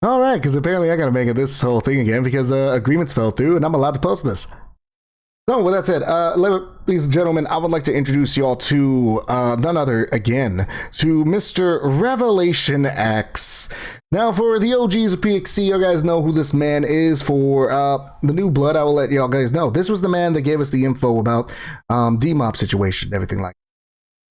All right, because apparently I got to make it this whole thing again because agreements fell through and I'm allowed to post this. So, with that said, ladies and gentlemen, I would like to introduce y'all to none other, again, to Mr. Revelation X. Now, for the OGs of PXT, you guys know who this man is. For the new blood, I will let y'all guys know. This was the man that gave us the info about D-Mob situation and everything like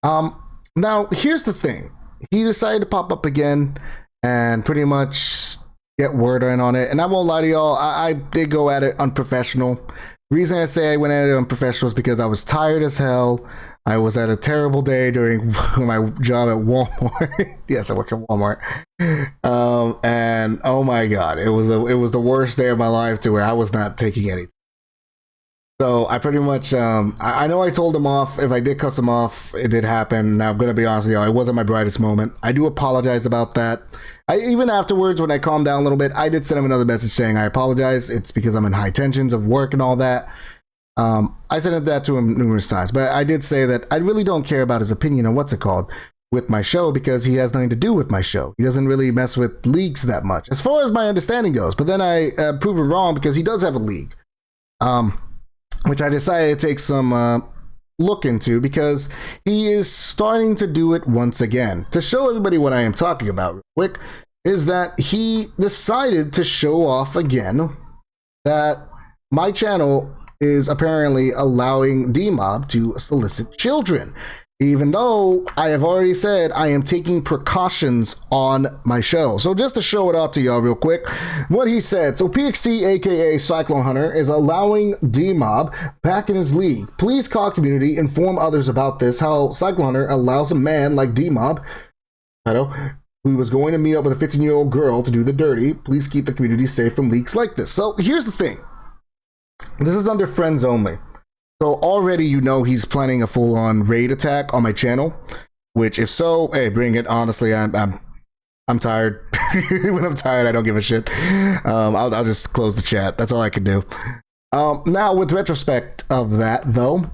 that. Now, here's the thing. He decided to pop up again and pretty much get word in on it. And I won't lie to y'all, I did go at it unprofessional. The reason I say I went at it unprofessional is because I was tired as hell. I was at a terrible day during my job at Walmart. Yes, I work at Walmart. And oh my god, it was the worst day of my life to where I was not taking anything. So I pretty much, I know I told him off. If I did cuss him off, it did happen. Now, I'm going to be honest with you, it wasn't my brightest moment. I do apologize about that. Even afterwards, when I calmed down a little bit, I did send him another message saying I apologize. It's because I'm in high tensions of work and all that. I sent that to him numerous times, but I did say that I really don't care about his opinion on with my show, because he has nothing to do with my show. He doesn't really mess with leagues that much, as far as my understanding goes. But then I proved him wrong because he does have a league. Which I decided to take some look into, because he is starting to do it once again. To show everybody what I am talking about real quick, is that he decided to show off again that my channel is apparently allowing D-Mob to solicit children. Even though I have already said I am taking precautions on my show. So just to show it out to y'all real quick, what he said. So PXT, aka Cyclone Hunter, is allowing D-Mob back in his league. Please call community, inform others about this, how Cyclone Hunter allows a man like D-Mob, who was going to meet up with a 15-year-old girl to do the dirty. Please keep the community safe from leaks like this. So here's the thing. This is under friends only. So already you know he's planning a full-on raid attack on my channel, which if so, hey, bring it. Honestly, I'm tired. When I'm tired, I don't give a shit. I'll just close the chat. That's all I can do. Now, with retrospect of that, though,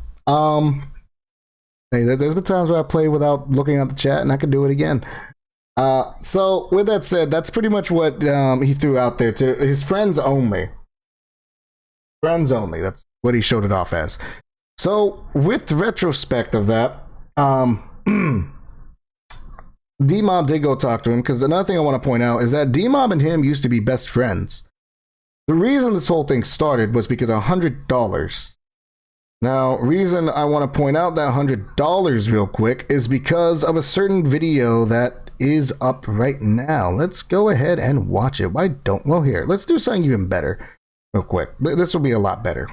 hey, there's been times where I play without looking at the chat, and I can do it again. So with that said, that's pretty much what he threw out there to his friends only. Friends only. That's what he showed it off as. So, with retrospect of that, D-Mob did go talk to him, because another thing I want to point out is that D-Mob and him used to be best friends. The reason this whole thing started was because of $100. Now, reason I want to point out that $100 real quick is because of a certain video that is up right now. Let's go ahead and watch it. Why don't? Well, here, let's do something even better. Real quick. This will be a lot better.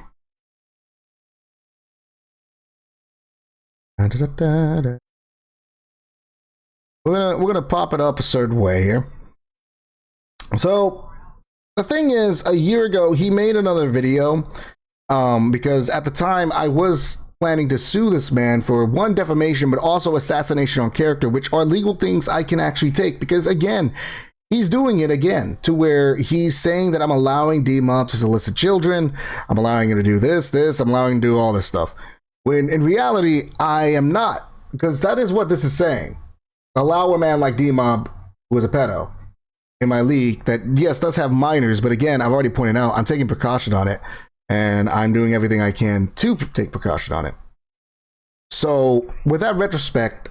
We're gonna pop it up a certain way here. So the thing is, a year ago he made another video because at the time I was planning to sue this man for one, defamation, but also assassination on character, which are legal things I can actually take, because again, he's doing it again to where he's saying that I'm allowing D-Mob to solicit children. I'm allowing him to do this, I'm allowing him to do all this stuff. When in reality, I am not, because that is what this is saying. Allow a man like D-Mob, who is a pedo, in my league that, yes, does have minors, but again, I've already pointed out, I'm taking precaution on it, and I'm doing everything I can to take precaution on it. So, with that retrospect,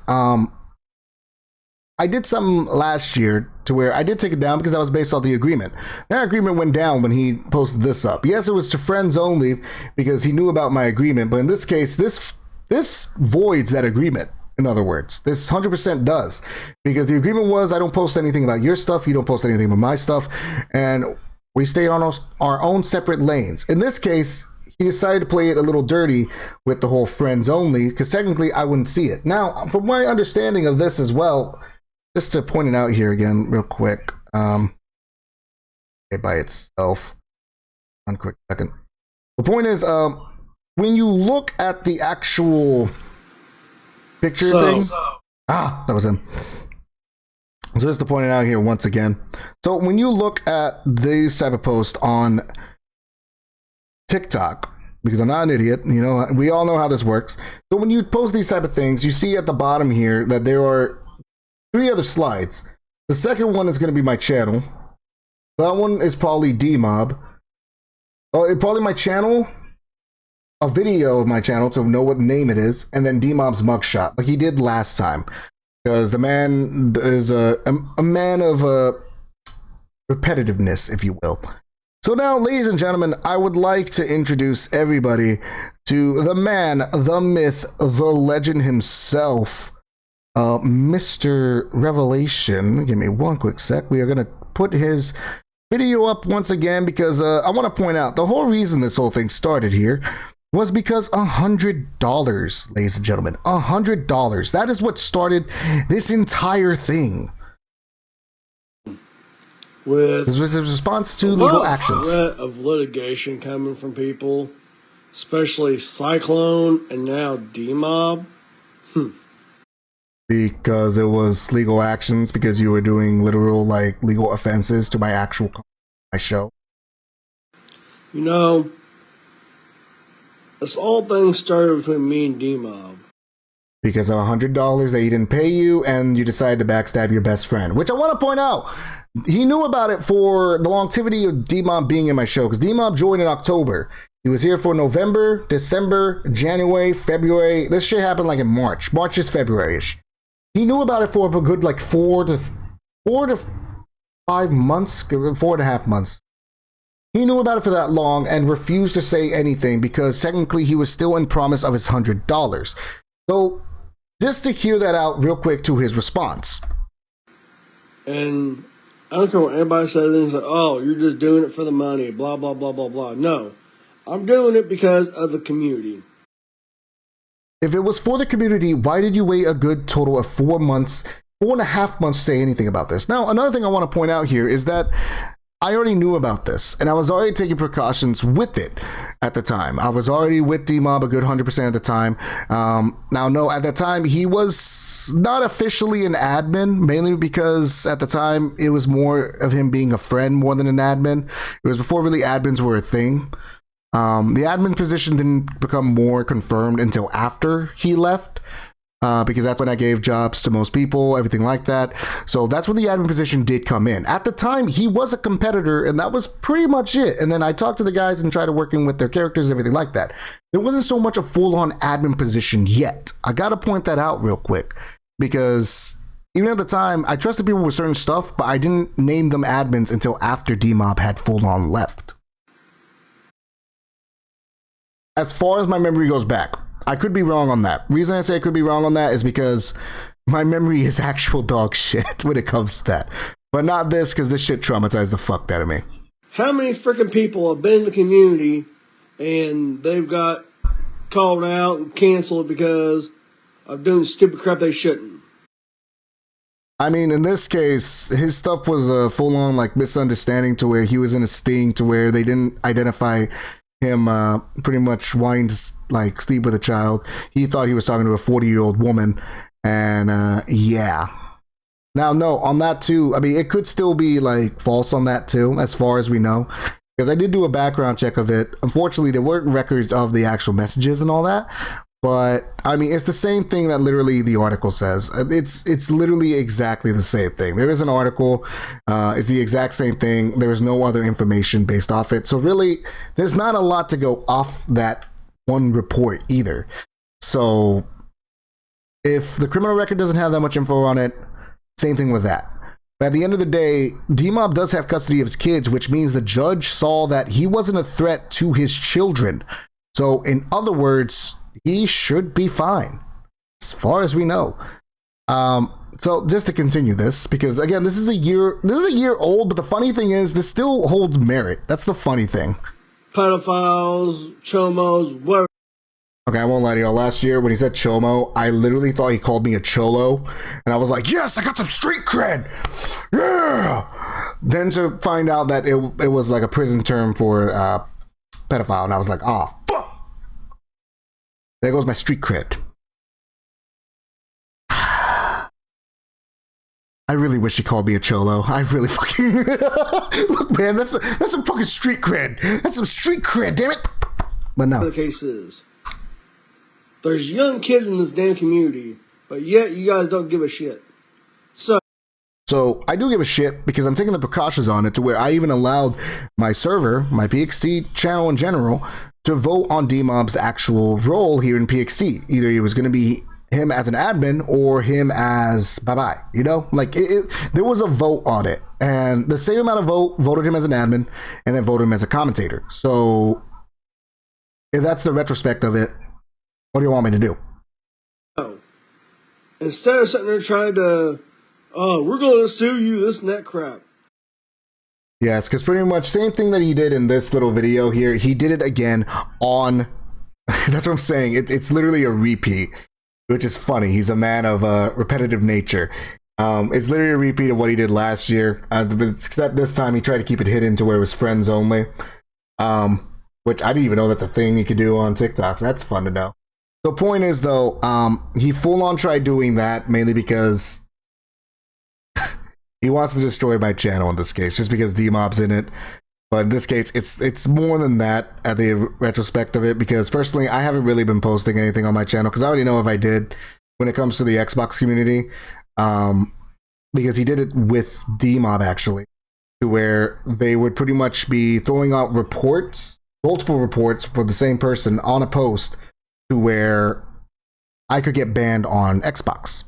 I did something last year to where I did take it down because that was based on the agreement. That agreement went down when he posted this up. Yes, it was to friends only because he knew about my agreement, but in this case, this voids that agreement. In other words, this 100% does, because the agreement was I don't post anything about your stuff, you don't post anything about my stuff, and we stay on our own separate lanes. In this case, he decided to play it a little dirty with the whole friends only, because technically I wouldn't see it. Now, from my understanding of this as well, just to point it out here again real quick, by itself, one quick second. The point is, when you look at the actual picture thing, that was him. So just to point it out here once again. So when you look at these type of posts on TikTok, because I'm not an idiot, you know, we all know how this works. So when you post these type of things, you see at the bottom here that there are 3 other slides. The second one is going to be my channel. That one is probably D-Mob. Oh, it probably my channel, a video of my channel to know what name it is, and then D-Mob's mugshot, like he did last time. Because the man is a man of repetitiveness, if you will. So now, ladies and gentlemen, I would like to introduce everybody to the man, the myth, the legend himself, Mr. Revelation. Give me one quick sec. We are going to put his video up once again because I want to point out the whole reason this whole thing started here was because $100, ladies and gentlemen, $100. That is what started this entire thing. This was a response to legal actions. Threat of litigation coming from people, especially Cyclone and now D-Mob. Because it was legal actions, because you were doing literal, like, legal offenses to my show. You know, this whole thing started between me and D-Mob. Because of $100 that he didn't pay you, and you decided to backstab your best friend. Which I want to point out, he knew about it for the longevity of D-Mob being in my show. Because D-Mob joined in October. He was here for November, December, January, February. This shit happened like in March. March is February-ish. He knew about it for a good like 4 to 5 months, 4.5 months. He knew about it for that long and refused to say anything because technically he was still in promise of his $100. So just to hear that out real quick to his response. And I don't care what anybody says, and it's like, oh, you're just doing it for the money, blah, blah, blah, blah, blah. No, I'm doing it because of the community. If it was for the community, why did you wait a good total of 4 months, 4.5 months to say anything about this? Now, another thing I want to point out here is that I already knew about this, and I was already taking precautions with it at the time. I was already with D-Mob a good 100% of the time. Now, no, at that time, he was not officially an admin, mainly because at the time, it was more of him being a friend more than an admin. It was before really admins were a thing. The admin position didn't become more confirmed until after he left. Because that's when I gave jobs to most people, everything like that. So that's when the admin position did come in. At the time, he was a competitor, and that was pretty much it. And then I talked to the guys and tried to working with their characters, everything like that. There wasn't so much a full-on admin position yet. I got to point that out real quick, because even at the time, I trusted people with certain stuff, but I didn't name them admins until after D-Mob had full-on left. As far as my memory goes back, I could be wrong on that. Reason I say I could be wrong on that is because my memory is actual dog shit when it comes to that. But not this, because this shit traumatized the fuck out of me. How many freaking people have been in the community and they've got called out and canceled because of doing stupid crap they shouldn't? I mean, in this case, his stuff was a full-on like misunderstanding to where he was in a sting to where they didn't identify him pretty much wanting to like sleep with a child. He thought he was talking to a 40-year-old woman, and yeah. Now, no, on that too, I mean, it could still be like false on that too, as far as we know, because I did do a background check of it. Unfortunately, there weren't records of the actual messages and all that, but I mean, it's the same thing that literally the article says. It's literally exactly the same thing. There is an article, it's the exact same thing. There is no other information based off it. So really, there's not a lot to go off that one report either. So if the criminal record doesn't have that much info on it, same thing with that. But at the end of the day, D-Mob does have custody of his kids, which means the judge saw that he wasn't a threat to his children. So in other words, he should be fine, as far as we know. So just to continue this, because again, this is a year old, but the funny thing is, this still holds merit. That's the funny thing. Pedophiles, chomos, whatever. Okay, I won't lie to y'all. Last year, when he said chomo, I literally thought he called me a cholo, and I was like, yes, I got some street cred. Yeah. Then to find out that it was like a prison term for pedophile, and I was like, oh, fuck. There goes my street cred. I really wish he called me a cholo. I really fucking... Look, man, that's some fucking street cred. That's some street cred, damn it. But no. The case is, there's young kids in this damn community, but yet you guys don't give a shit. So So I do give a shit because I'm taking the precautions on it to where I even allowed my server, my PXT channel in general, to vote on D-Mob's actual role here in PXT. Either it was going to be him as an admin or him as bye-bye, you know? Like, there was a vote on it. And the same amount of voted him as an admin and then voted him as a commentator. So if that's the retrospect of it, what do you want me to do? No. Instead of sitting there trying to, oh, we're going to sue you, this and that crap. Yeah, it's because pretty much same thing that he did in this little video here. He did it again on, that's what I'm saying. It's literally a repeat, which is funny. He's a man of repetitive nature. It's literally a repeat of what he did last year, except this time he tried to keep it hidden to where it was friends only, which I didn't even know that's a thing you could do on TikTok. So that's fun to know. The point is, though, he full on tried doing that mainly because he wants to destroy my channel in this case, just because D-Mob's in it. But in this case, it's more than that at the retrospect of it, because personally, I haven't really been posting anything on my channel, because I already know if I did, when it comes to the Xbox community, because he did it with D-Mob, actually, to where they would pretty much be throwing out reports, multiple reports for the same person on a post, to where I could get banned on Xbox.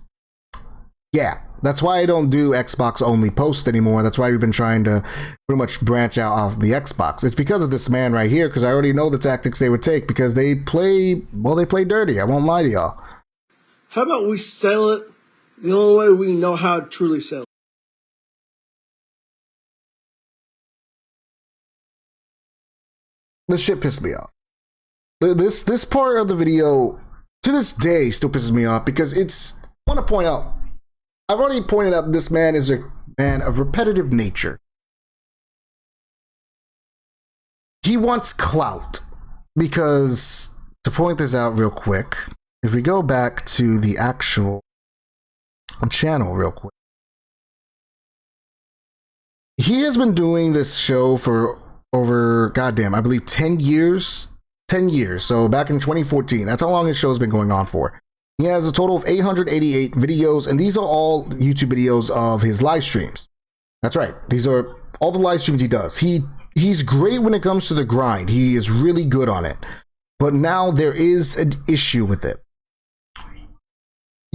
Yeah, that's why I don't do Xbox only posts anymore. That's why we've been trying to pretty much branch out off the Xbox. It's because of this man right here, because I already know the tactics they would take, because they play dirty. I won't lie to y'all. How about we sell it the only way we know how to truly sell it? This shit pissed me off. This part of the video, to this day, still pisses me off, because I want to point out, I've already pointed out this man is a man of repetitive nature. He wants clout, because, to point this out real quick, if we go back to the actual channel real quick, he has been doing this show for over, goddamn, I believe 10 years. 10 years. So back in 2014, that's how long his show's been going on for. He has a total of 888 videos, and these are all YouTube videos of his live streams. That's right. These are all the live streams he does. He's great when it comes to the grind. He is really good on it. But now there is an issue with it.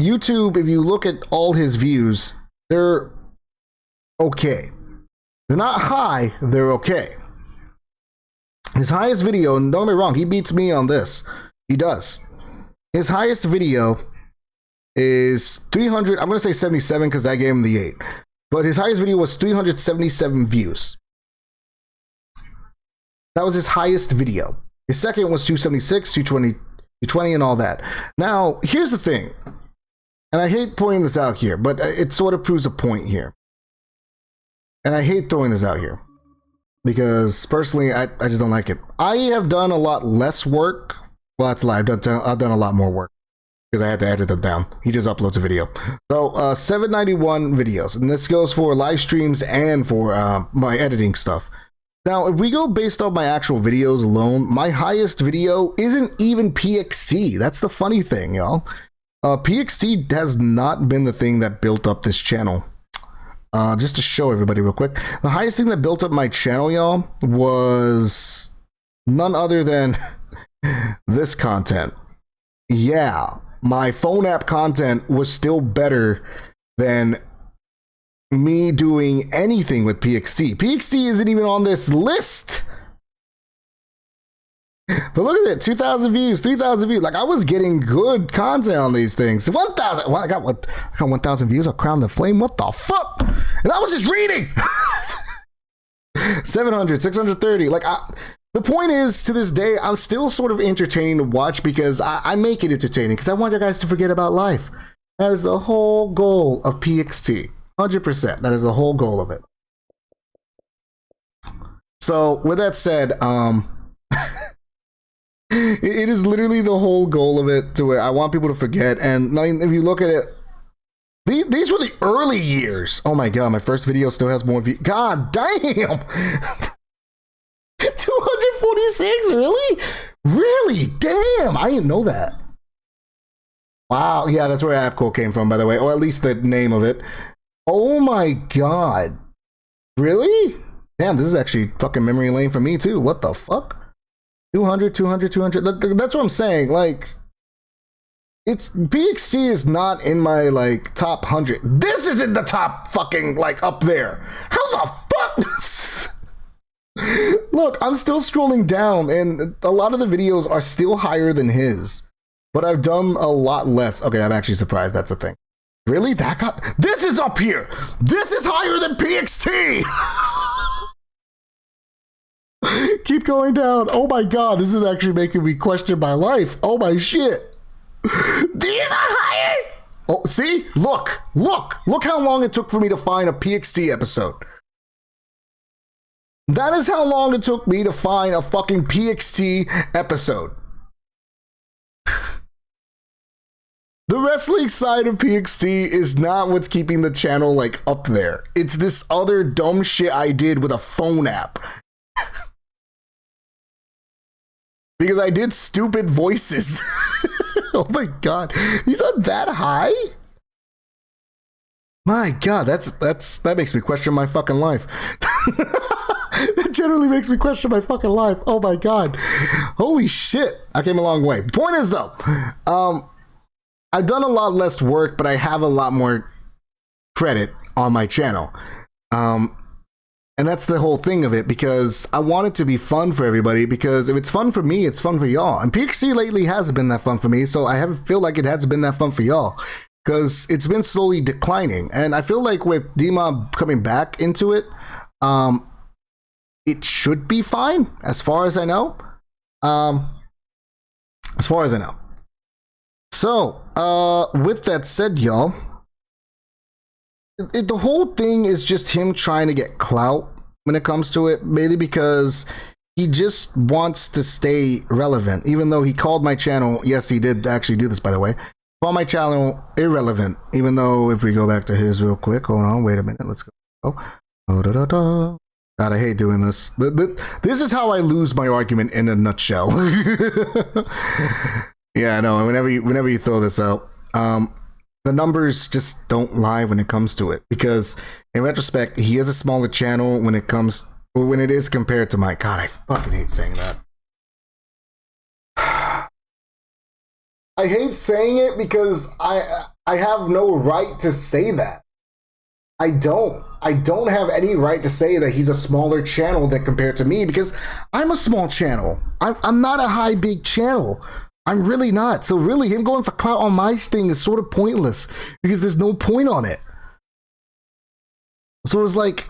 YouTube, if you look at all his views, they're okay. They're not high, they're okay. His highest video, and don't get me wrong, he beats me on this. He does. His highest video is 300, I'm going to say 77 because I gave him the 8. But his highest video was 377 views. That was his highest video. His second was 276, 220, 220 and all that. Now, here's the thing. And I hate pointing this out here, but it sort of proves a point here. And I hate throwing this out here, because personally, I just don't like it. I have done a lot less work. Well, that's a lie. I've done a lot more work, because I had to edit them down. He just uploads a video. So 791 videos. And this goes for live streams and for my editing stuff. Now, if we go based on my actual videos alone, my highest video isn't even PXT. That's the funny thing, y'all. PXT has not been the thing that built up this channel. Just to show everybody real quick, the highest thing that built up my channel, y'all, was none other than this content. Yeah, my phone app content was still better than me doing anything with PXT. PXT isn't even on this list. But look at it, 2,000 views, 3,000 views. Like, I was getting good content on these things. 1,000. Well, I got 1,000 views. I crowned the flame. What the fuck? And I was just reading. 700, 630. Like, the point is, to this day, I'm still sort of entertaining to watch, because I make it entertaining, because I want you guys to forget about life. That is the whole goal of PXT. 100%. That is the whole goal of it. So, with that said, it is literally the whole goal of it, to where I want people to forget. And I mean, if you look at it, these were the early years. Oh my god, my first video still has more views. God damn. 246, really? Really? Damn, I didn't know that. Wow, yeah, that's where AppCo came from, by the way, or at least the name of it. Oh my god. Really? Damn, this is actually fucking memory lane for me too. What the fuck? 200, 200, 200. That's what I'm saying. Like, it's PXT is not in my like top 100. This is in the top fucking like up there. How the fuck? Look, I'm still scrolling down and a lot of the videos are still higher than his. But I've done a lot less. Okay, I'm actually surprised that's a thing. Really? That got... This is up here! This is higher than PXT! Keep going down. Oh my god, this is actually making me question my life. Oh my shit. These are higher! Oh, see? Look how long it took for me to find a PXT episode. That is how long it took me to find a fucking PXT episode. The wrestling side of PXT is not what's keeping the channel like up there. It's this other dumb shit I did with a phone app. Because I did stupid voices. Oh my god. These aren't that high? My god, that makes me question my fucking life. That generally makes me question my fucking life. Oh my god. Holy shit. I came a long way. Point is though, I've done a lot less work, but I have a lot more credit on my channel. And that's the whole thing of it, because I want it to be fun for everybody, because if it's fun for me, it's fun for y'all. And PXC lately hasn't been that fun for me, so I feel like it hasn't been that fun for y'all, because it's been slowly declining. And I feel like with D-Mob coming back into it, it should be fine, as far as I know. So, with that said, y'all, the whole thing is just him trying to get clout when it comes to it, mainly because he just wants to stay relevant, even though he called my channel, yes, he did actually do this, by the way, call my channel irrelevant, even though if we go back to his real quick, hold on, wait a minute, let's go. God, I hate doing this. This is how I lose my argument in a nutshell. Yeah, I know. Whenever you throw this out, the numbers just don't lie when it comes to it. Because in retrospect, he is a smaller channel when it is compared to my. God, I fucking hate saying that. I hate saying it because I have no right to say that. I don't have any right to say that he's a smaller channel than compared to me, because I'm a small channel. I'm not a high big channel. I'm really not. So really, him going for clout on my thing is sort of pointless, because there's no point on it. So it's like,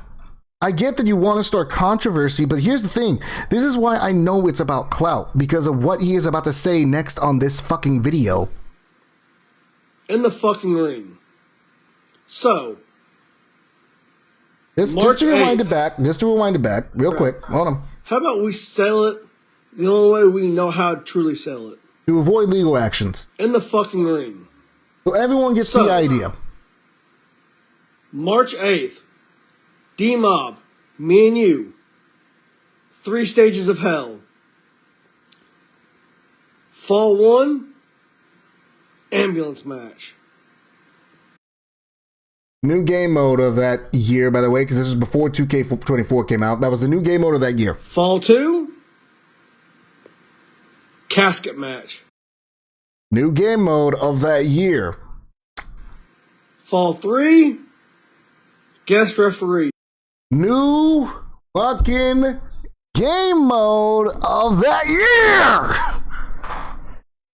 I get that you want to start controversy, but here's the thing. This is why I know it's about clout, because of what he is about to say next on this fucking video. In the fucking ring. So, just to rewind it back, real quick. Hold on. How about we settle it the only way we know how to truly settle it? To avoid legal actions. In the fucking ring. So everyone gets the idea. March 8th. D-Mob. Me and you. 3 stages of hell. Fall 1. Ambulance match. New game mode of that year, by the way, because this was before 2K24 came out. That was the new game mode of that year. Fall 2. Casket match. New game mode of that year. Fall 3. Guest referee. New fucking game mode of that year.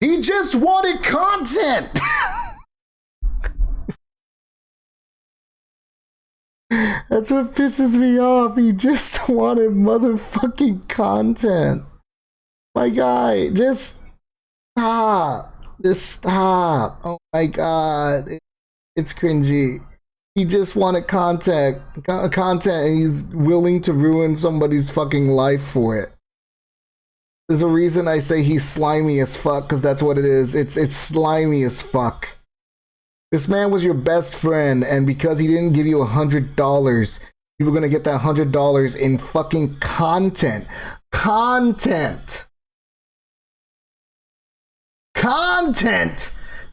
He just wanted content. That's what pisses me off. He just wanted motherfucking content. My guy, just stop. Just stop. Oh my god. It's cringy. He just wanted content and he's willing to ruin somebody's fucking life for it. There's a reason I say he's slimy as fuck, because that's what it is. It's slimy as fuck. This man was your best friend, and because he didn't give you $100, you were gonna get that $100 in fucking content. Content!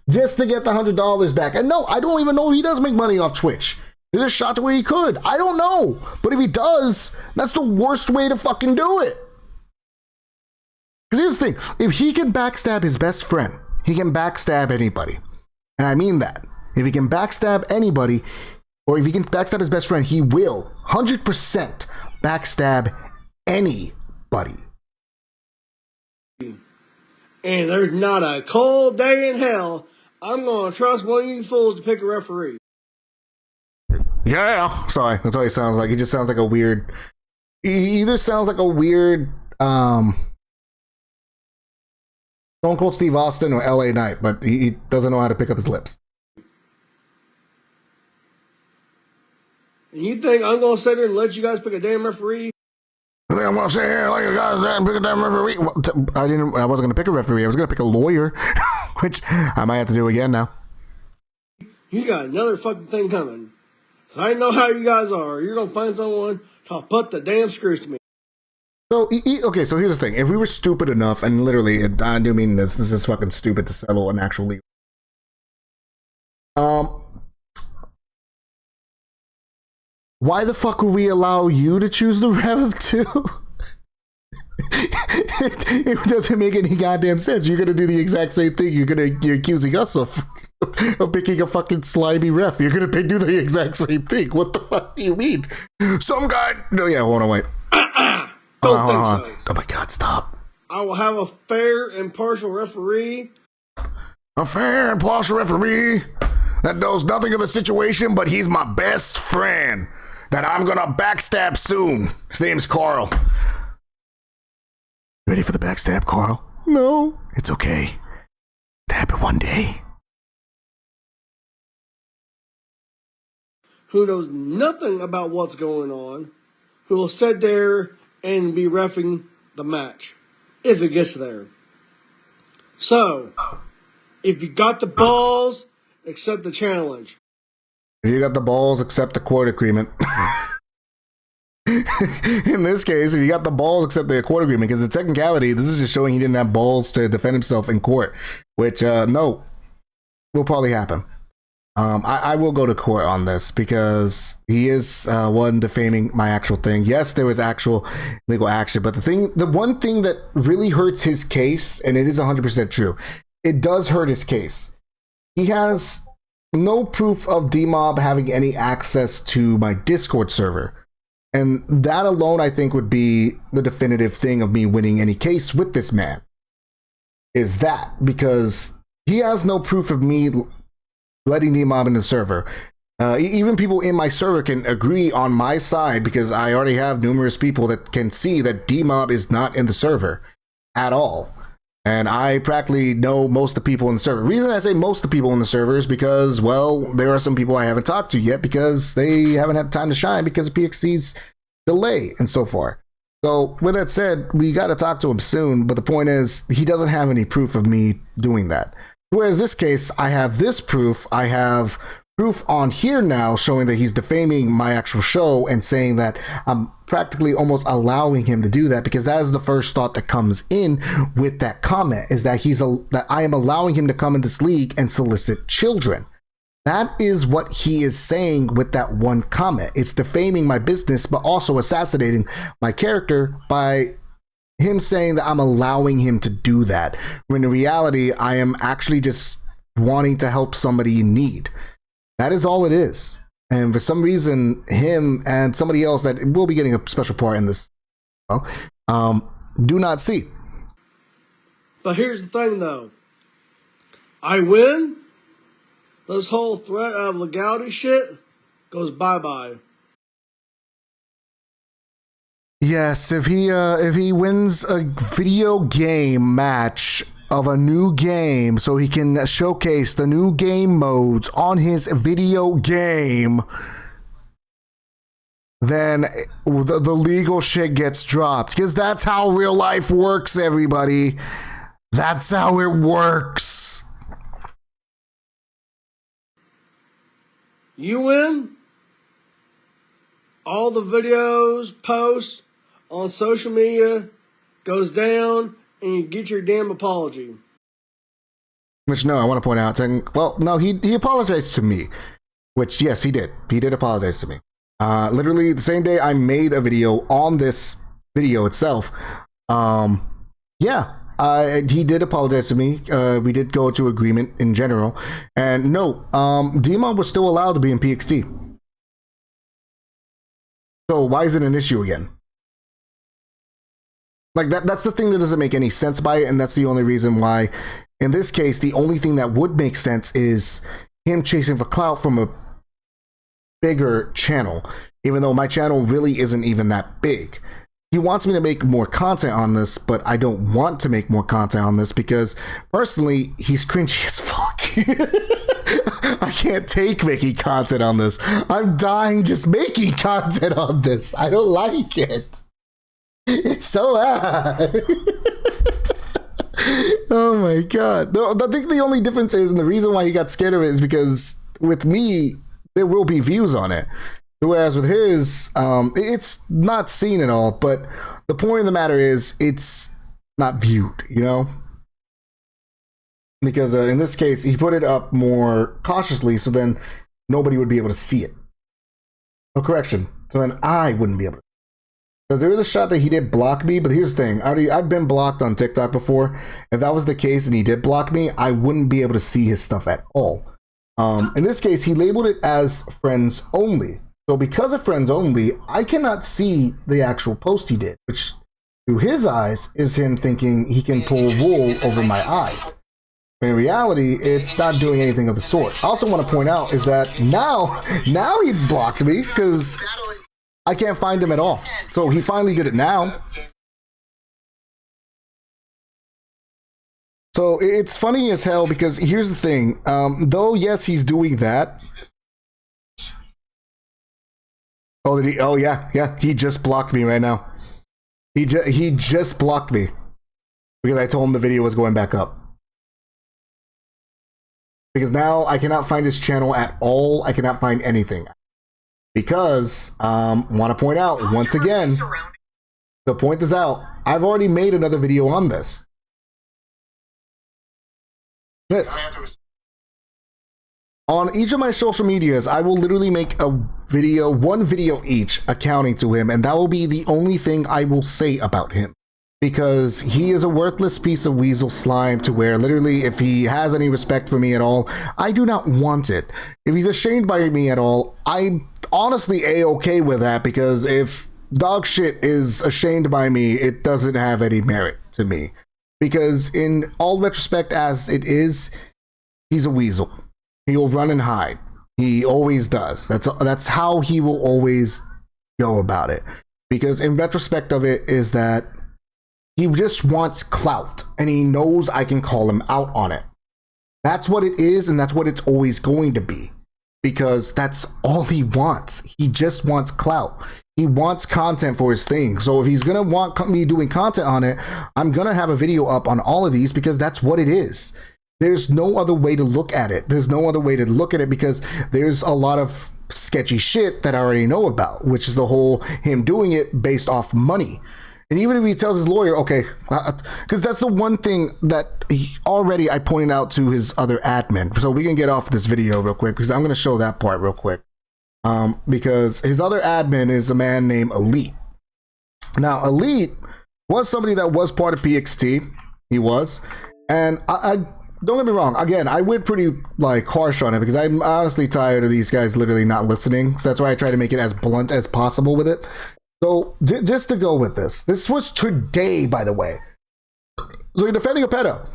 Just to get the $100 back. And no, I don't even know if he does make money off Twitch. There's a shot to where he could. I don't know. But if he does, that's the worst way to fucking do it. Because here's the thing. If he can backstab his best friend, he can backstab anybody. And I mean that. If he can backstab anybody, or if he can backstab his best friend, he will 100% backstab anybody. And there's not a cold day in hell I'm going to trust one of you fools to pick a referee. Yeah. Sorry, that's what he sounds like. He just sounds like a weird... He either sounds like a weird... Stone Cold Steve Austin or LA Knight, but he doesn't know how to pick up his lips. And you think I'm going to sit there and let you guys pick a damn referee? You think I'm going to sit here like you guys and pick a damn referee? Well, I wasn't going to pick a referee. I was going to pick a lawyer, which I might have to do again now. You got another fucking thing coming. So I know how you guys are. You're going to find someone to put the damn screws to me. So, okay, so here's the thing. If we were stupid enough, and literally, I do mean this is fucking stupid to settle an actual legal. Why the fuck would we allow you to choose the ref too? It doesn't make any goddamn sense. You're gonna do the exact same thing. You're accusing us of picking a fucking slimy ref. You're gonna do the exact same thing. What the fuck do you mean? Some guy. No, yeah, hold on, wait. Don't think so. Oh my god, stop. I will have a fair, impartial referee. A fair, impartial referee that knows nothing of the situation, but he's my best friend that I'm gonna backstab soon. His name's Carl. Ready for the backstab, Carl? No. It's okay. It happened one day. Who knows nothing about what's going on, who will sit there and be reffing the match, if it gets there. So, if you got the balls, accept the challenge. If you got the balls, accept the court agreement. In this case, if you got the balls, accept the court agreement, because the technicality, this is just showing he didn't have balls to defend himself in court, which, no, will probably happen. I will go to court on this because he is one defaming my actual thing. Yes, there was actual legal action, but the one thing that really hurts his case, and it is 100% true, it does hurt his case. He has no proof of DMob having any access to my Discord server. And that alone, I think, would be the definitive thing of me winning any case with this man. Is that because he has no proof of me letting DMob in the server. Even people in my server can agree on my side because I already have numerous people that can see that DMob is not in the server at all. And I practically know most of the people in the server. The reason I say most of the people in the server is because, well, there are some people I haven't talked to yet because they haven't had time to shine because of PXT's delay and so forth. So with that said, we got to talk to him soon. But the point is, he doesn't have any proof of me doing that. Whereas this case, I have this proof. I have proof on here now showing that he's defaming my actual show and saying that I'm practically almost allowing him to do that, because that is the first thought that comes in with that comment, is that that I am allowing him to come in this league and solicit children. That is what he is saying with that one comment. It's defaming my business, but also assassinating my character by him saying that I'm allowing him to do that, when in reality, I am actually just wanting to help somebody in need. That is all it is. And for some reason, him and somebody else that will be getting a special part in this, do not see. But here's the thing, though. I win. This whole threat of legality shit goes bye-bye. Yes, if he wins a video game match of a new game so he can showcase the new game modes on his video game, then the legal shit gets dropped, because that's how real life works, everybody. That's how it works. You win. All the videos, posts on social media goes down, and you get your damn apology. Which, no, I want to point out, saying, well, no, he apologized to me. which, yes, he did. He did apologize to me. Literally the same day I made a video on this video itself. Yeah, he did apologize to me. We did go to agreement in general. And no, Demon was still allowed to be in PXT. So why is it an issue again? Like, that's the thing that doesn't make any sense by it, and that's the only reason why, in this case, the only thing that would make sense is him chasing for clout from a bigger channel, even though my channel really isn't even that big. He wants me to make more content on this, but I don't want to make more content on this because, personally, he's cringy as fuck. I can't take making content on this. I'm dying just making content on this. I don't like it. It's so loud. Oh my god. I think the only difference is, and the reason why he got scared of it is because with me, there will be views on it. Whereas with his, it's not seen at all, but the point of the matter is it's not viewed, you know? Because in this case, he put it up more cautiously, so then nobody would be able to see it. Oh, correction. So then I wouldn't be able to. Because there is a shot that he did block me, but here's the thing. I've been blocked on TikTok before. If that was the case and he did block me, I wouldn't be able to see his stuff at all. In this case, he labeled it as friends only. So because of friends only, I cannot see the actual post he did, which through his eyes is him thinking he can pull wool over my eyes. In reality, it's not doing anything of the sort. I also want to point out is that now he blocked me because I can't find him at all. So he finally did it now. So it's funny as hell because here's the thing. Though, yes, he's doing that. Oh, did he? Oh, yeah. He just blocked me right now. He just blocked me because I told him the video was going back up. Because now I cannot find his channel at all. I cannot find anything. Because, want to point out, once again, to point this out, I've already made another video on this. On each of my social medias, I will literally make a video, one video each, accounting to him, and that will be the only thing I will say about him. Because he is a worthless piece of weasel slime to where literally if he has any respect for me at all, I do not want it. If he's ashamed by me at all, I'm honestly a-okay with that because if dog shit is ashamed by me, it doesn't have any merit to me. Because in all retrospect as it is, he's a weasel. He'll run and hide. He always does. That's how he will always go about it. Because in retrospect of it is that he just wants clout, and he knows I can call him out on it. That's what it is, and that's what it's always going to be. Because that's all he wants. He just wants clout. He wants content for his thing. So if he's going to want me doing content on it, I'm going to have a video up on all of these because that's what it is. There's no other way to look at it. There's no other way to look at it because there's a lot of sketchy shit that I already know about, which is the whole him doing it based off money. And even if he tells his lawyer, okay, because that's the one thing that I pointed out to his other admin. So we can get off this video real quick because I'm going to show that part real quick. Because his other admin is a man named Elite. Now, Elite was somebody that was part of PXT. He was. And I don't get me wrong. Again, I went pretty harsh on it because I'm honestly tired of these guys literally not listening. So that's why I try to make it as blunt as possible with it. So just to go with this was today, by the way. So you're defending a pedo.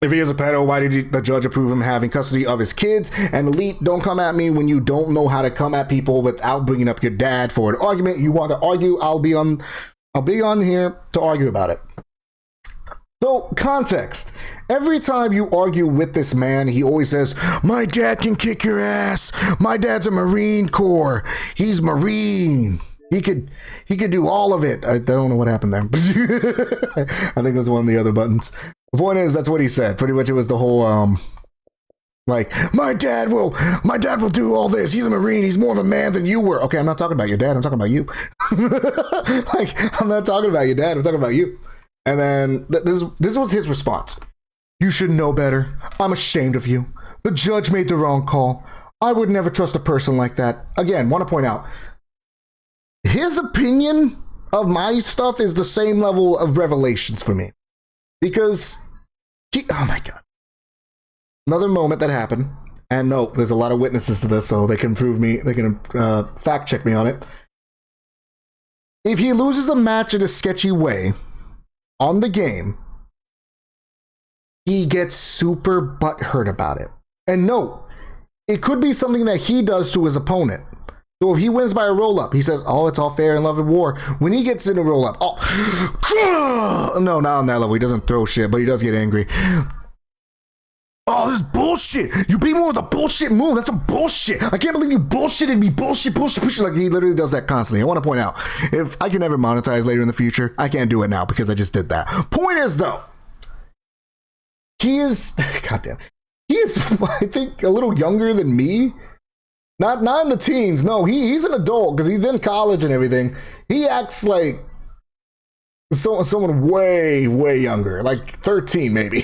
If he is a pedo, why did the judge approve him having custody of his kids? And Elite, don't come at me when you don't know how to come at people without bringing up your dad for an argument. You want to argue? I'll be on here to argue about it. So, context. Every time you argue with this man, he always says, my dad can kick your ass. My dad's a Marine Corps. He's Marine. He could do all of it. I don't know what happened there. I think it was one of the other buttons. The point is, that's what he said. Pretty much it was the whole, my dad will do all this. He's a Marine. He's more of a man than you were. Okay, I'm not talking about your dad. I'm talking about you. I'm not talking about your dad. I'm talking about you. And then this was his response. You should know better. I'm ashamed of you. The judge made the wrong call. I would never trust a person like that. Again, want to point out, his opinion of my stuff is the same level of revelations for me. Because, oh my God. Another moment that happened, and no, there's a lot of witnesses to this, so they can prove me, they can fact check me on it. If he loses a match in a sketchy way on the game, he gets super butthurt about it. And no, it could be something that he does to his opponent. So if he wins by a roll-up, he says, oh, it's all fair in love and war. When he gets in a roll-up, oh, no, not on that level. He doesn't throw shit, but he does get angry. Oh, this is bullshit. You beat me with a bullshit move. That's a bullshit. I can't believe you bullshitted me. Bullshit. Like, he literally does that constantly. I want to point out, if I can never monetize later in the future, I can't do it now because I just did that. Point is, though, he is, goddamn, he is, I think, a little younger than me. Not in the teens. No, he's an adult because he's in college and everything. He acts like someone way, way younger, like 13 maybe.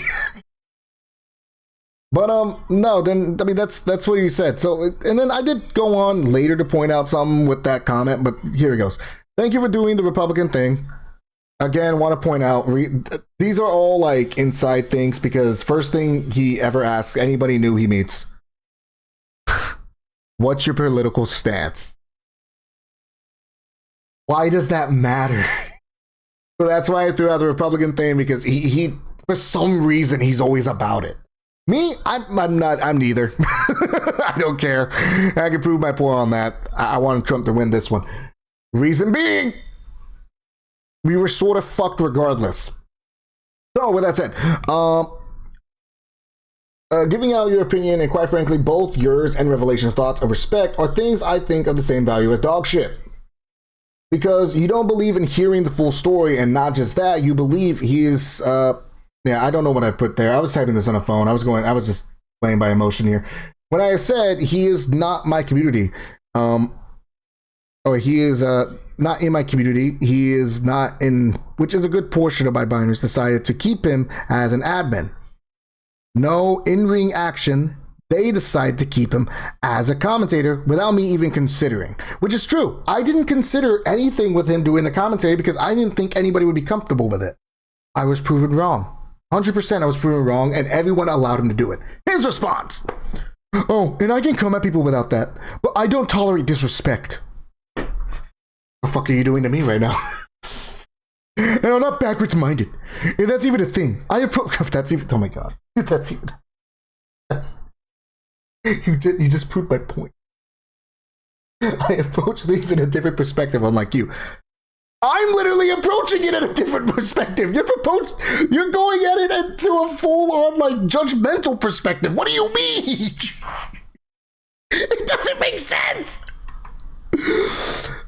But no, then I mean that's what he said. So, and then I did go on later to point out something with that comment, but here he goes. Thank you for doing the Republican thing. Again, want to point out these are all like inside things because first thing he ever asks anybody new he meets, what's your political stance? Why does that matter? So that's why I threw out the Republican thing, because he for some reason he's always about it. Me, I'm not. I'm neither. I don't care. I can prove my point on that. I want Trump to win this one. Reason being, we were sort of fucked regardless. So with that said, giving out your opinion and quite frankly, both yours and Revelation's thoughts of respect are things I think of the same value as dog shit. Because you don't believe in hearing the full story, and not just that, you believe he is. Yeah, I don't know what I put there. I was typing this on a phone. I was just playing by emotion here. When I said he is not my community, he is not in my community. He is not in, which is a good portion of my binders decided to keep him as an admin. No in-ring action. They decided to keep him as a commentator without me even considering, which is true. I didn't consider anything with him doing the commentary because I didn't think anybody would be comfortable with it. I was proven wrong. 100% I was proven wrong, and everyone allowed him to do it. His response. Oh, and I can come at people without that, but I don't tolerate disrespect. What the fuck are you doing to me right now? And I'm not backwards minded. If that's even a thing, I approach. If that's even, oh my god, if that's even, that's you just proved my point. I approach things in a different perspective, unlike you. I'm literally approaching it at a different perspective. You're going at it into a full-on, like, judgmental perspective. What do you mean? It doesn't make sense.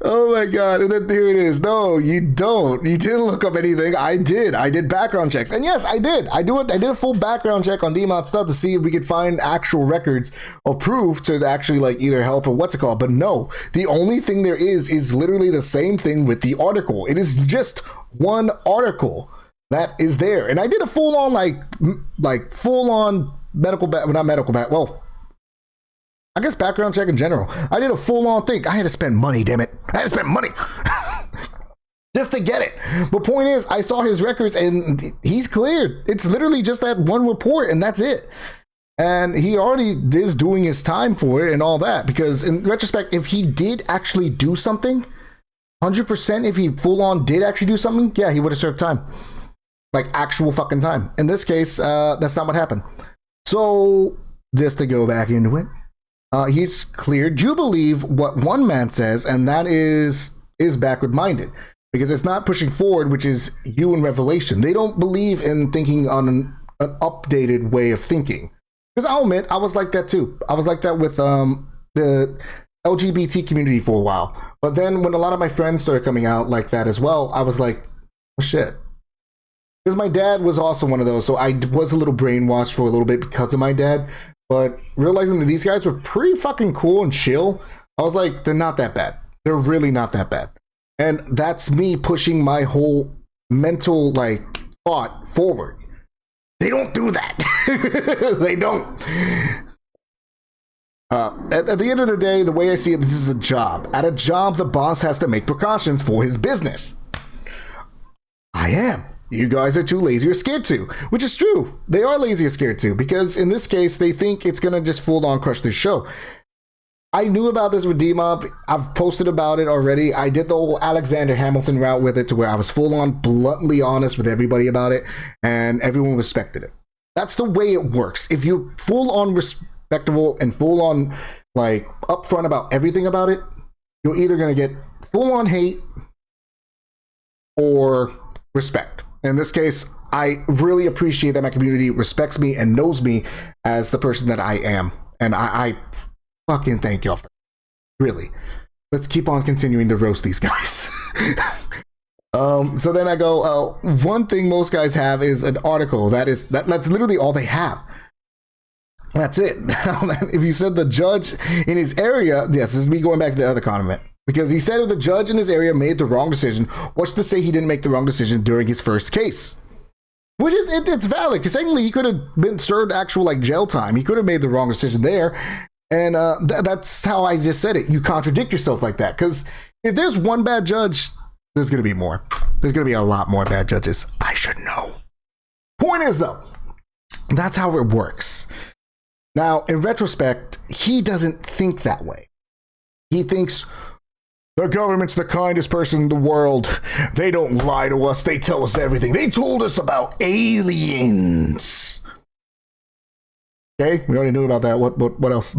Oh my god, and then here it is. No, you don't. You didn't look up anything. I did. I did background checks. And yes, I did. I did a full background check on DMOT stuff to see if we could find actual records or proof to actually like either help or what's it called. But no, the only thing there is literally the same thing with the article. It is just one article that is there. And I did a full-on like full-on I guess background check in general. I did a full-on thing. I had to spend money, damn it. I had to spend money just to get it. But point is, I saw his records and he's cleared. It's literally just that one report and that's it. And he already is doing his time for it and all that. Because in retrospect, if he did actually do something, 100% if he full-on did actually do something, yeah, he would have served time. Like actual fucking time. In this case, that's not what happened. So just to go back into it. He's cleared. You believe what one man says, and that is backward minded because it's not pushing forward, which is you and Revelation. They don't believe in thinking on an updated way of thinking. Because I'll admit, I was like that too. I was like that with the LGBT community for a while. But then when a lot of my friends started coming out like that as well, I was like, oh shit. Because my dad was also one of those, so I was a little brainwashed for a little bit because of my dad. But realizing that these guys were pretty fucking cool and chill, I was like, they're not that bad. They're really not that bad. And that's me pushing my whole mental, like, thought forward. They don't do that. They don't. At the end of the day, the way I see it, this is a job. At a job, the boss has to make precautions for his business. I am. You guys are too lazy or scared to, which is true. They are lazy or scared to, because in this case, they think it's going to just full on crush this show. I knew about this with D-Mob. I've posted about it already. I did the whole Alexander Hamilton route with it, to where I was full on bluntly honest with everybody about it, and everyone respected it. That's the way it works. If you're full on respectable and full on like upfront about everything about it, you're either going to get full on hate or respect. In this case, I really appreciate that my community respects me and knows me as the person that I am, and I fucking thank y'all for it. Really. Let's keep on continuing to roast these guys. So then I go, one thing most guys have is an article. That's literally all they have. That's it. If you said the judge in his area, yes, this is me going back to the other comment. Because he said if the judge in his area made the wrong decision, what's to say he didn't make the wrong decision during his first case? Which it's valid, because technically he could have been served actual like jail time. He could have made the wrong decision there. And that's how I just said it. You contradict yourself like that. Because if there's one bad judge, there's going to be more. There's going to be a lot more bad judges. I should know. Point is, though, that's how it works. Now, in retrospect, he doesn't think that way. He thinks, the government's the kindest person in the world. They don't lie to us. They tell us everything. They told us about aliens. Okay, we already knew about that. What else?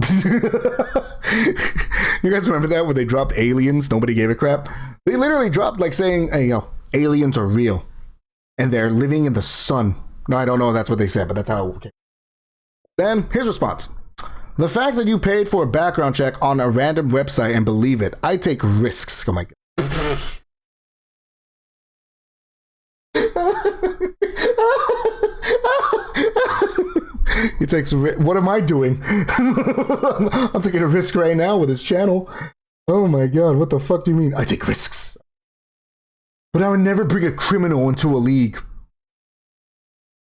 You guys remember that when they dropped aliens? Nobody gave a crap. They literally dropped like saying, "Hey, yo, aliens are real, and they're living in the sun." No, I don't know if that's what they said, but that's how it came. Then his response: the fact that you paid for a background check on a random website and believe it, I take risks. Oh my god. He takes what am I doing? I'm taking a risk right now with his channel. Oh my god, what the fuck do you mean? I take risks. But I would never bring a criminal into a league.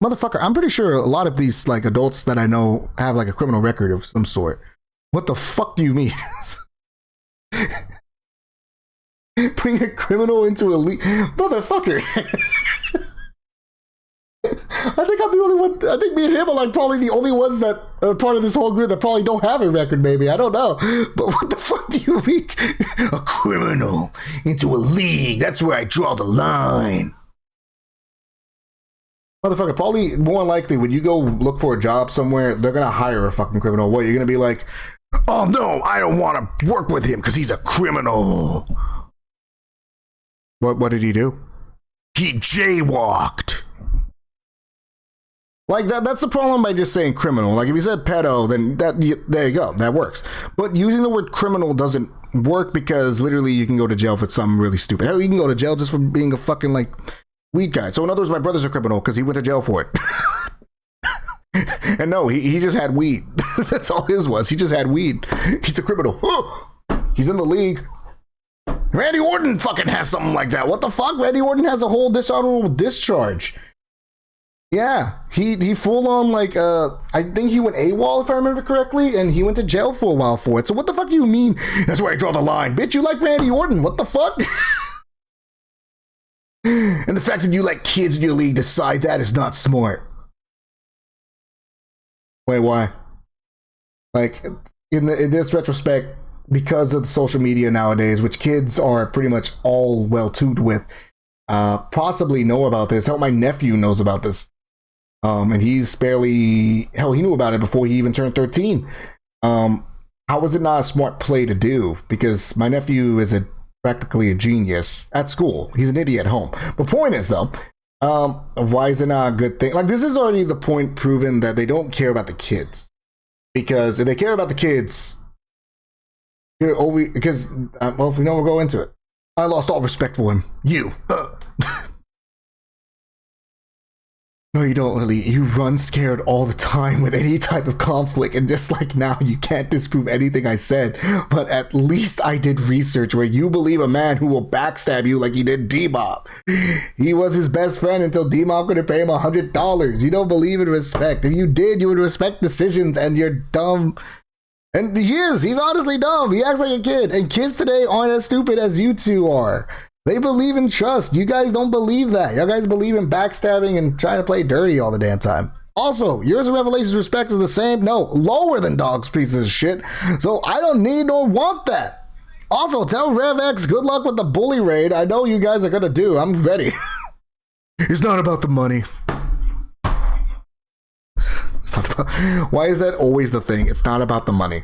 Motherfucker, I'm pretty sure a lot of these like adults that I know have like a criminal record of some sort. What the fuck do you mean? Bring a criminal into a league? Motherfucker. I think I'm the only one. I think me and him are like probably the only ones that are part of this whole group that probably don't have a record, maybe. I don't know. But what the fuck do you mean? A criminal into a league. That's where I draw the line. Motherfucker, probably more likely when you go look for a job somewhere, they're going to hire a fucking criminal. What, you're going to be like, oh no, I don't want to work with him because he's a criminal. What did he do? He jaywalked. Like that's the problem by just saying criminal. Like if you said pedo, then there you go, that works. But using the word criminal doesn't work because literally you can go to jail for something really stupid. Hell, you can go to jail just for being a fucking like weed guy. So in other words, my brother's a criminal because he went to jail for it. And no, he just had weed. That's all his was. He just had weed. He's a criminal. He's in the league. Randy Orton fucking has something like that. What the fuck? Randy Orton has a whole dishonorable discharge. Yeah, he full on like I think he went AWOL if I remember correctly, and he went to jail for a while for it. So what the fuck do you mean? That's where I draw the line, bitch. You like Randy Orton? What the fuck? And the fact that you let kids in your league decide that is not smart. Wait, why? Like in this retrospect, because of the social media nowadays, which kids are pretty much all well tuned with, possibly know about this. Hell, my nephew knows about this. And he's barely, hell, he knew about it before he even turned 13. How was it not a smart play to do? Because my nephew is practically a genius at school. He's an idiot at home. But point is, though, why is it not a good thing? Like, this is already the point proven that they don't care about the kids. Because if they care about the kids, well, we know we'll go into it. I lost all respect for him. You. No, you don't, Lily. You run scared all the time with any type of conflict, and just like now, you can't disprove anything I said. But at least I did research where you believe a man who will backstab you like he did D-Mob. He was his best friend until D-Mob could pay him $100. You don't believe in respect. If you did, you would respect decisions, and you're dumb. And he is. He's honestly dumb. He acts like a kid. And kids today aren't as stupid as you two are. They believe in trust. You guys don't believe that. You guys believe in backstabbing and trying to play dirty all the damn time. Also, yours and Revelation's respect is the same. No, lower than Dog's pieces of shit. So I don't need nor want that. Also, tell RevX good luck with the bully raid. I know you guys are going to do. I'm ready. It's not about the money. It's not about, why is that always the thing? It's not about the money.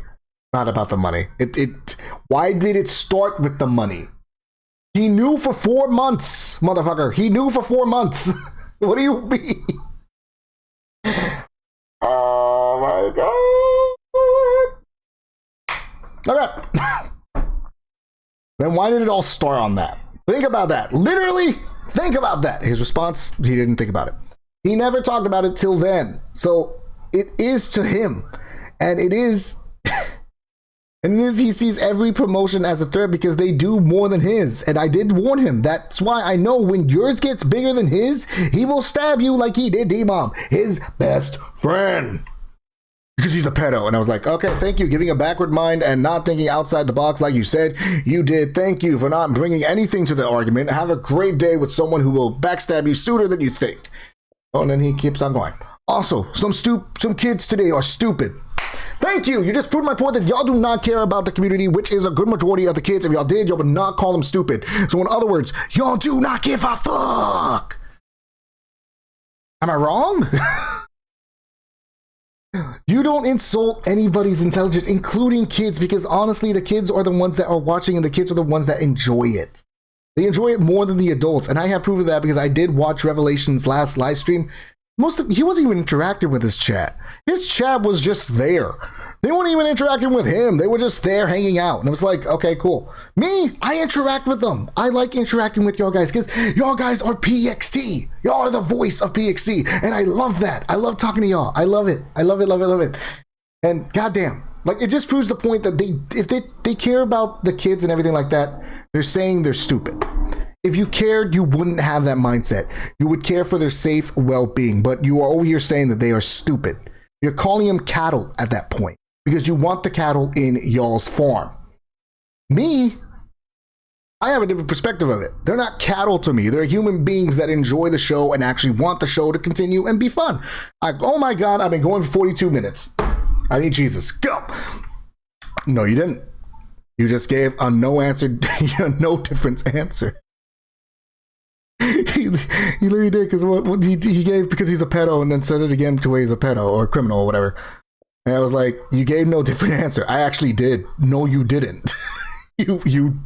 Not about the money. Why did it start with the money? He knew for 4 months, motherfucker. He knew for 4 months. What do you mean? Oh my god. Okay. Then why did it all start on that? Think about that. Literally, think about that. His response, he didn't think about it. He never talked about it till then. So it is to him. And it is... And he sees every promotion as a threat because they do more than his. And I did warn him. That's why I know when yours gets bigger than his, he will stab you like he did D-Mom, his best friend. Because he's a pedo. And I was like, okay, thank you. Giving a backward mind and not thinking outside the box like you said. You did. Thank you for not bringing anything to the argument. Have a great day with someone who will backstab you sooner than you think. Oh, and then he keeps on going. Also, some kids today are stupid. Thank you. You just proved my point that y'all do not care about the community, which is a good majority of the kids. If y'all did, y'all would not call them stupid. So in other words, y'all do not give a fuck. Am I wrong? You don't insult anybody's intelligence, including kids, because honestly, the kids are the ones that are watching and the kids are the ones that enjoy it. They enjoy it more than the adults. And I have proof of that because I did watch Revelation's last live stream. He wasn't even interacting with his chat. His chat was just there. They weren't even interacting with him. They were just there hanging out. And it was like, okay, cool. Me, I interact with them. I like interacting with y'all guys because y'all guys are PXT. Y'all are the voice of PXT. And I love that. I love talking to y'all. I love it. I love it, love it, love it. And goddamn, like it just proves the point that if they care about the kids and everything like that, they're saying they're stupid. If you cared, you wouldn't have that mindset. You would care for their safe well-being, but you are over here saying that they are stupid. You're calling them cattle at that point because you want the cattle in y'all's farm. Me, I have a different perspective of it. They're not cattle to me. They're human beings that enjoy the show and actually want the show to continue and be fun. Oh my God, I've been going for 42 minutes. I need Jesus. Go. No, you didn't. You just gave a no answer, no difference answer. He literally did because what he gave because he's a pedo and then said it again to where he's a pedo or a criminal or whatever. And I was like, you gave no different answer. I actually did. No, you didn't. you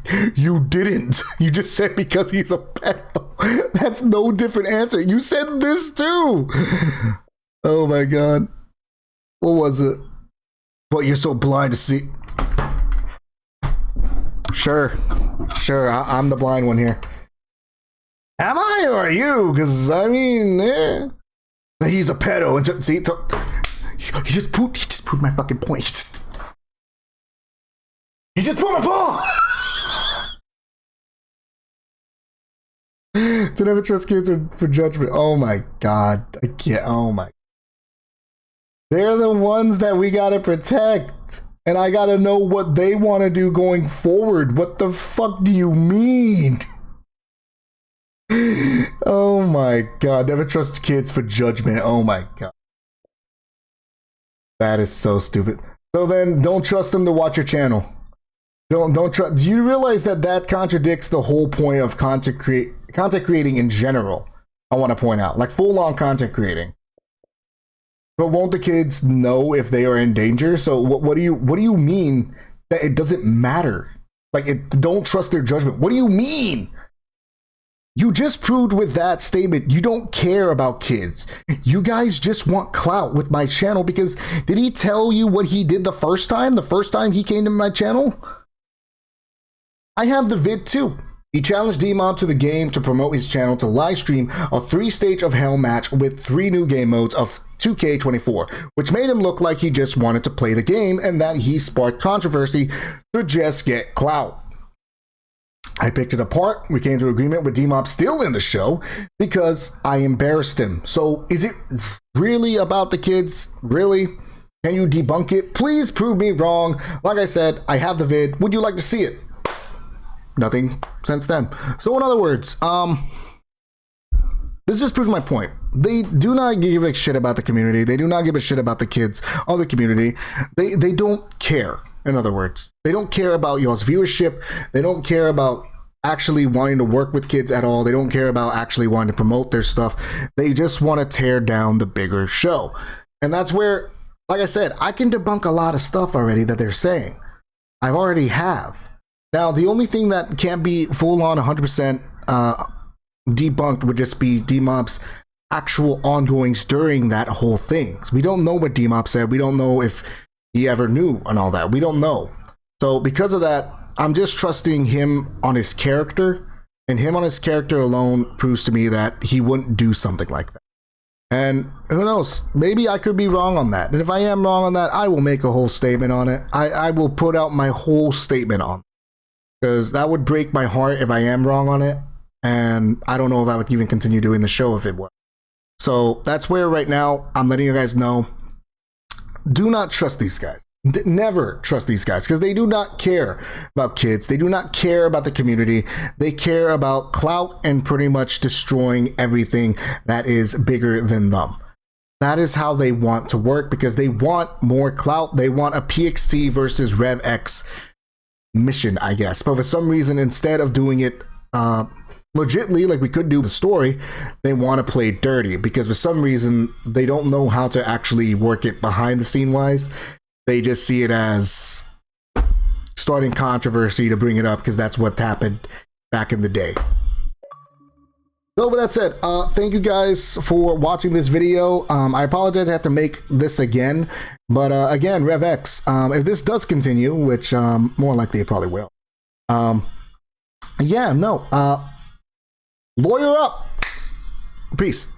didn't. You just said because he's a pedo. That's no different answer. You said this too. Oh my God. What was it? But you're so blind to see. Sure. I'm the blind one here. Am I or are you? Because I mean, he's a pedo. And see, he just proved my fucking point. He just proved my point. To never trust kids for judgment. Oh my God, I can't. Oh my. They're the ones that we gotta protect, and I gotta know what they want to do going forward. What the fuck do you mean? Oh my God, never trust kids for judgment. Oh my God. That is so stupid. So then don't trust them to watch your channel. Don't trust. Do you realize that contradicts the whole point of content creating in general? I want to point out, like full on content creating. But won't the kids know if they are in danger? So what do you mean that it doesn't matter? Like don't trust their judgment. What do you mean? You just proved with that statement you don't care about kids. You guys just want clout with my channel because did he tell you what he did the first time? The first time he came to my channel? I have the vid too. He challenged D-Mob to the game to promote his channel to live stream a 3-stage of hell match with 3 new game modes of 2K24, which made him look like he just wanted to play the game and that he sparked controversy to just get clout. I picked it apart. We came to agreement with D-Mob still in the show because I embarrassed him. So is it really about the kids? Really? Can you debunk it? Please prove me wrong. Like I said, I have the vid. Would you like to see it? Nothing since then. So in other words, this just proves my point. They do not give a shit about the community. They do not give a shit about the kids of the community. They don't care. In other words, they don't care about y'all's viewership. They don't care about actually wanting to work with kids at all. They don't care about actually wanting to promote their stuff. They just want to tear down the bigger show. And that's where, like I said, I can debunk a lot of stuff already that they're saying. I already have. Now, the only thing that can't be full on 100% debunked would just be D-Mob's actual ongoings during that whole thing. We don't know what D-Mob said. We don't know if he ever knew and all that. We don't know. So because of that, I'm just trusting him on his character, and him on his character alone proves to me that he wouldn't do something like that. And who knows, maybe I could be wrong on that. And if I am wrong on that, I will make a whole statement on it. I will put out my whole statement on it, because that would break my heart if I am wrong on it. And I don't know if I would even continue doing the show if it was. So that's where right now I'm letting you guys know, do not trust these guys. Never trust these guys, because they do not care about kids. They do not care about the community. They care about clout and pretty much destroying everything that is bigger than them. That is how they want to work, because they want more clout. They want a PXT versus Rev X mission, I guess. But for some reason, instead of doing it legitly, like we could do the story, they want to play dirty, because for some reason they don't know how to actually work it behind the scene wise. They just see it as starting controversy to bring it up, because that's what happened back in the day. So with that said, thank you guys for watching this video. I apologize I have to make this again, but again, RevX, if this does continue, which more likely it probably will, yeah, no, lawyer up. Peace.